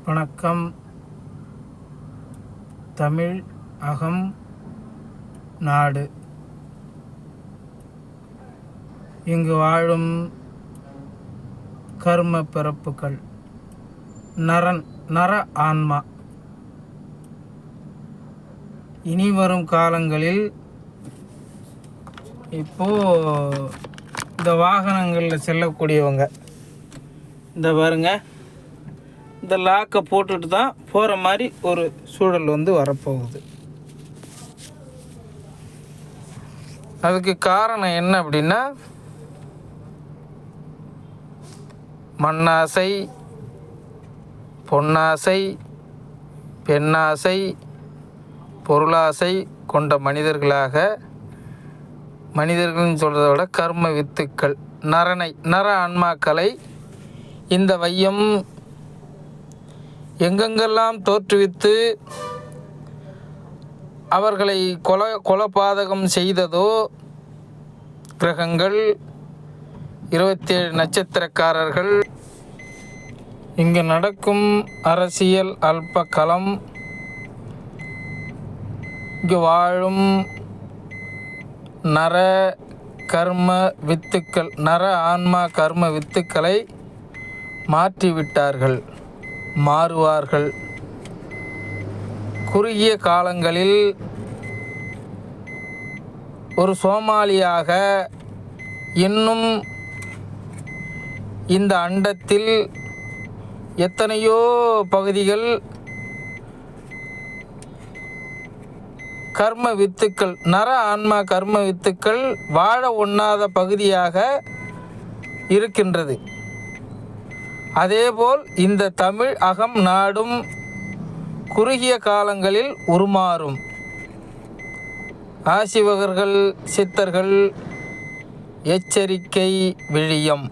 வணக்கம். தமிழ் அகம் நாடு. இங்கு வாழும் கர்ம பிறப்புகள், நர ஆன்மா இனி வரும் காலங்களில் இந்த வாகனங்களில் செல்லக்கூடியவங்க இந்த பாருங்க, இந்த லாக்கை போட்டுட்டு தான் போகிற மாதிரி ஒரு சூழல் வரப்போகுது. அதுக்கு காரணம் என்ன அப்படின்னா, மண்ணாசை, பொன்னாசை, பெண்ணாசை, பொருளாசை கொண்ட மனிதர்கள்னு சொல்கிறத விட கர்ம வித்துக்கள், நர ஆன்மாக்களை இந்த வையம் எங்கெங்கெல்லாம் தோற்றுவித்து அவர்களை கொலபாதகம் செய்ததோ, கிரகங்கள், 27 நட்சத்திரக்காரர்கள், இங்கு நடக்கும் அரசியல் அல்பகலம், இங்கு வாழும் நர கர்ம வித்துக்கள், நர ஆன்மா கர்ம வித்துக்களை மாற்றிவிட்டார்கள், மாறுவார்கள். குறுகிய காலங்களில் ஒரு சோமாலியாக இன்னும் இந்த அண்டத்தில் எத்தனையோ பகுதிகள் கர்ம வித்துக்கள், நர ஆன்மா கர்ம வித்துக்கள் வாழ ஒண்ணாத பகுதியாக இருக்கின்றது. அதேபோல் இந்த தமிழ் அகம் நாடும் குறுகிய காலங்களில் உருமாறும். ஆசிவகர்கள், சித்தர்கள், எச்சரிக்கை விழியம்.